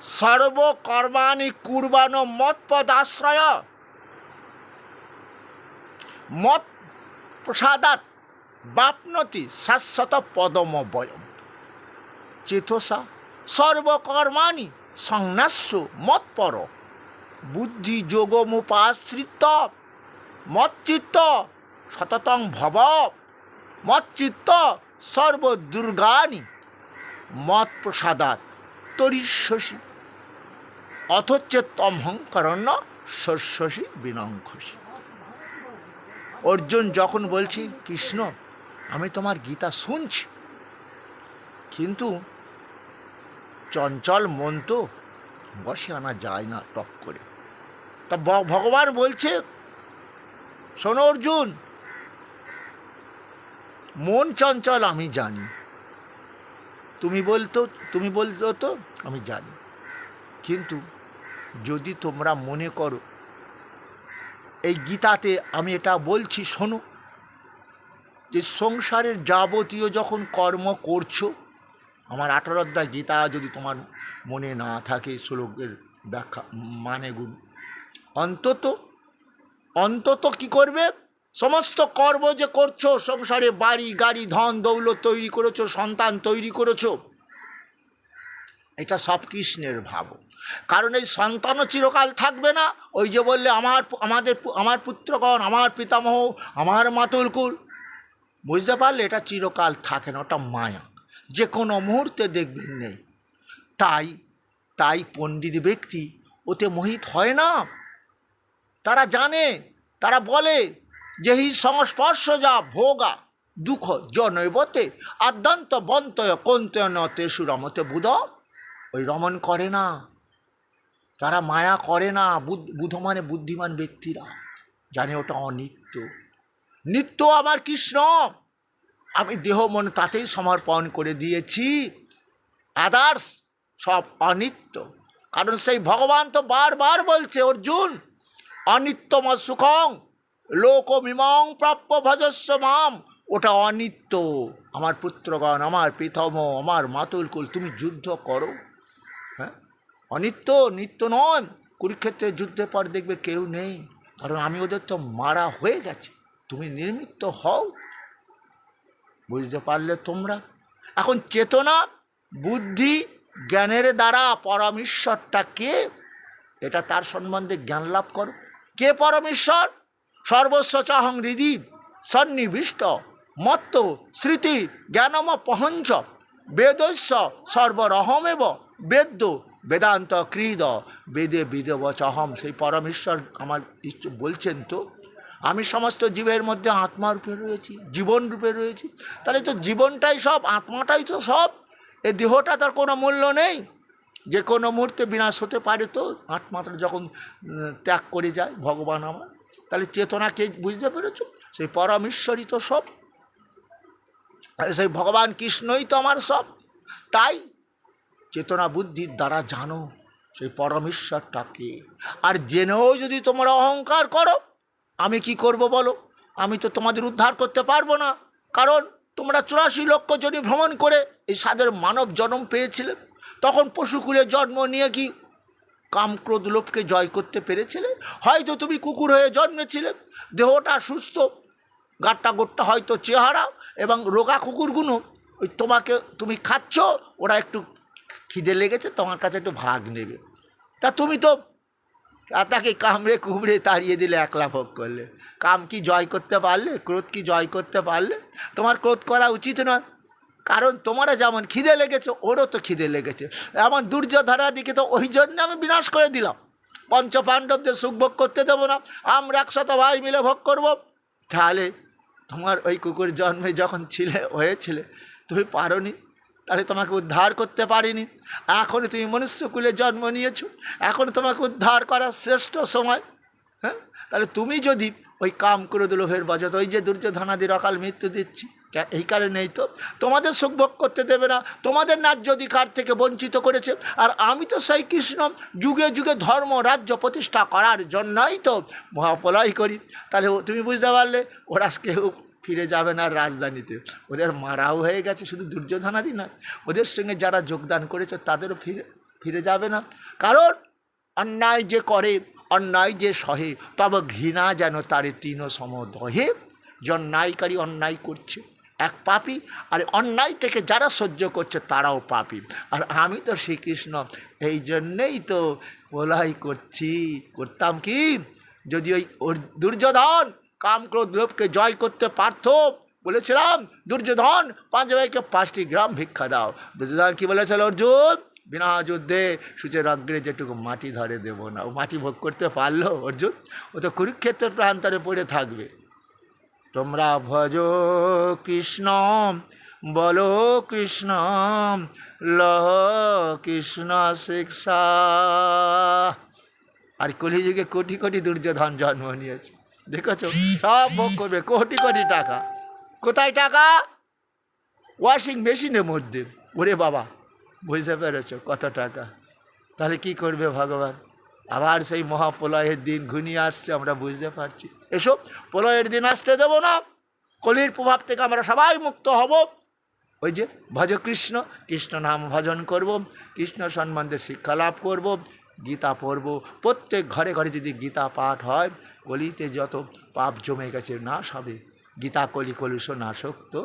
সর্বকর্মাণি কুর্বাণ মৎপদাশ্রয় মৎ প্রসাদাৎ বাপ্নতি শাশ্বত পদমবয়ম চেতসা সর্বকর্মাণি সংন্যাস্য মৎপর বুদ্ধি যোগমুপাশ্রিত মচ্চিত্ত সততং ভব মচ্চিত্ত সর্বদুর্গানি মৎপ্রসাদাৎ তরিষ্যসি অথচেত্তমহংকরণ্য শস্যসি বিনঙ্খসি। অর্জুন যখন বলছি, কৃষ্ণ আমি তোমার গীতা শুনছি, কিন্তু চঞ্চল মন তো বসে আনা যায় না টপ করে। তা ভগবান বলছে, শোনো অর্জুন, মন চঞ্চল আমি জানি, তুমি বলতো তো আমি জানি, কিন্তু যদি তোমরা মনে করো এই গীতাতে আমি এটা বলছি শোনো, যে সংসারের যাবতীয় যখন কর্ম করছো, আমার 18 অধ্যায় গীতা যদি তোমার মনে না থাকে শ্লোকের ব্যাখ্যা মানেগুলো, অন্তত কি করবে, সমস্ত কর্ম যে করছো, সংসারে বাড়ি গাড়ি ধন দৌলত তৈরি করেছো, সন্তান তৈরি করেছো, এটা সব কৃষ্ণের ভাব। কারণ এই সন্তানও চিরকাল থাকবে না। ওই যে বললে আমার পুত্রগণ, আমার পিতামহ, আমার মাতুলকুল, বুঝতে পারলে এটা চিরকাল থাকে না, ওটা মায়া, যে কোনো মুহূর্তে দেখবেন নেই। তাই পণ্ডিত ব্যক্তি ওতে মোহিত হয় না। তারা জানে, তারা বলে যে হি সংস্পর্শ যা ভোগা দুঃখ জনৈবতে আদ্যান্ত বন্তয় কন্তয় নতে সুরমতে বুধ। ওই রমণ করে না, তারা মায়া করে না। বুধ মানে বুদ্ধিমান ব্যক্তিরা জানে ওটা অনিত্য। নিত্য আমার কৃষ্ণ, আমি দেহ মন তাতেই সমর্পণ করে দিয়েছি, আদার্স সব অনিত্য। কারণ সেই ভগবান তো বারবার বলছে, অর্জুন অনিত্যম সুখং লোকমিমং প্রাপ্য ভজস্ব মাম, ওটা অনিত্য। আমার পুত্রগণ, আমার পিতামহ, আমার মাতুলকুল, তুমি যুদ্ধ করো। হ্যাঁ, অনিত্য, নিত্য নয়। কুরুক্ষেত্রের যুদ্ধের পর দেখবে কেউ নেই, কারণ আমি ওদের তো মারা হয়ে গেছে। তুমি নির্মিত হও। বুঝতে পারলে তোমরা? এখন চেতনা বুদ্ধি জ্ঞানের দ্বারা পরমেশ্বরটা কে, এটা তার সম্বন্ধে জ্ঞান লাভ করো। কে পরমেশ্বর? সর্বস্ব চাহং হৃদি সন্নিবিষ্ট মত্ত স্মৃতি জ্ঞানম পহঞ্চ বেদস্য সর্বরহমেব বেদ্য বেদান্ত ক্রীদ বেদে বিদেবচহম। সেই পরমেশ্বর আমার বলছেন তো, আমি সমস্ত জীবের মধ্যে আত্মা রূপে রয়েছি, জীবন রূপে রয়েছি। তাহলে তো জীবনটাই সব, আত্মাটাই তো সব। এই দেহটা তার কোনো মূল্য নেই, যে কোনো মুহূর্তে বিনাশ হতে পারে। তো আত্মাটা যখন ত্যাগ করে যায় ভগবান আমার, তাহলে চেতনাকে বুঝতে পেরেছ? সেই পরমেশ্বরই তো সব, সেই ভগবান কৃষ্ণই তো আমার সব। তাই চেতনা বুদ্ধির দ্বারা জানো সেই পরমেশ্বরটাকে। আর জেনেও যদি তোমরা অহংকার করো, আমি কি করব বলো? আমি তো তোমাদের উদ্ধার করতে পারবো না। কারণ তোমরা 84 লক্ষ জনি ভ্রমণ করে এই সাদের মানব জন্ম পেয়েছিলে। তখন পশুকুলে জন্ম নিয়ে কি কাম ক্রোধ লোভকে জয় করতে পেরেছিলে? হয়তো তুমি কুকুর হয়ে জন্মেছিলে, দেহটা সুস্থ, গাট্টা গোট্টা হয়তো চেহারা, এবং রোগা কুকুরগুলো ওই তুমি খাচ্ছ, ওরা একটু খিদে লেগেছে, তোমার কাছে একটু ভাগ নেবে। তা তুমি তো তাকে কামড়ে কুমড়ে তাড়িয়ে দিলে, একলা ভোগ করলে। কাম কি জয় করতে পারলে? ক্রোধ কি জয় করতে পারলে? তোমার ক্রোধ করা উচিত নয়, কারণ তোমরা যেমন খিদে লেগেছে, ওরও তো খিদে লেগেছে। এমন দুর্যোধনাদিকে তো ওই জন্য আমি বিনাশ করে দিলাম। পঞ্চপাণ্ডবদের সুখ ভোগ করতে দেবো না, আমরা 100 ভাই মিলে ভোগ করব। তাহলে তোমার ওই কুকুর জন্মে যখন হয়েছিলে তুমি পারোনি, তাহলে তোমাকে উদ্ধার করতে পারিনি। এখন তুমি মনুষ্যকুলে জন্ম নিয়েছো, এখন তোমাকে উদ্ধার করার শ্রেষ্ঠ সময়। হ্যাঁ, তাহলে তুমি যদি ওই কাম ক্রোধ লোভের বশত ওই যে দুর্যোধনাদির অকাল মৃত্যু দিচ্ছি, এই কারণেই তো তোমাদের সুখ ভোগ করতে দেবে না, তোমাদের ন্যায্য অধিকার থেকে বঞ্চিত করেছে। আর আমি তো সেই কৃষ্ণ যুগে যুগে ধর্ম রাজ্য প্রতিষ্ঠা করার জন্যই তো মহাপ্রলয় করি। তাহলে তুমি বুঝতে পারলে ওরা কেউ ফিরে যাবে না রাজধানীতে, ওদের মারাও হয়ে গেছে। শুধু দুর্যোধনাদি নয়, ওদের সঙ্গে যারা যোগদান করেছে তাদেরও ফিরে যাবে না। কারণ অন্যায় যে করে, অন্যায় যে সহে, তবে ঘৃণা যেন তারে তৃণ সমদহে। যে অন্যায়কারী অন্যায় করছে এক পাপী, আর অন্যায়টাকে যারা সহ্য করছে তারাও পাপী। আর আমি তো শ্রীকৃষ্ণ, এই জন্যেই তো বলাই করতাম কি, যদি ওই দুর্যোধন কাম ক্রোধ লোভকে জয় করতে পারত, বলেছিলাম দুর্যোধন 5 ভাইকে 5টি গ্রাম ভিক্ষা দাও। দুর্যোধন কি বলেছিল? অর্জুন, বিনা যুদ্ধে সূচের অগ্রে যেটুকু মাটি ধরে দেব না। ও মাটি ভোগ করতে পারলো অর্জুন? ও তো কুরুক্ষেত্রের প্রান্তরে পড়ে থাকবে। তোমরা ভজ কৃষ্ণ, বলো কৃষ্ণ, লহ কৃষ্ণ শিক্ষা। আর কলিযুগে কোটি কোটি দুর্যোধন জন্ম নিয়েছে, দেখেছো? সব ভোগ করবে, কোটি কোটি টাকা। কোথায় টাকা? ওয়াশিং মেশিনের মধ্যে। ওরে বাবা, বুঝতে পেরেছ কত টাকা? তাহলে কি করবে ভগবান? আবার সেই মহাপ্রলয়ের দিন ঘনিয়ে আসছে, আমরা বুঝতে পারছি। এসব প্রলয়ের দিন আসতে দেবো না। কলির প্রভাব থেকে আমরা সবাই মুক্ত হব। ওই যে ভজ কৃষ্ণ, কৃষ্ণ নাম ভজন করব, কৃষ্ণ সম্বন্ধে শিক্ষা লাভ করব, গীতা পড়ব। প্রত্যেক ঘরে ঘরে যদি গীতা পাঠ হয়, কলিতে যত পাপ জমে গেছে নাশ হবে। গীতা কলি কলুষ নাশক তো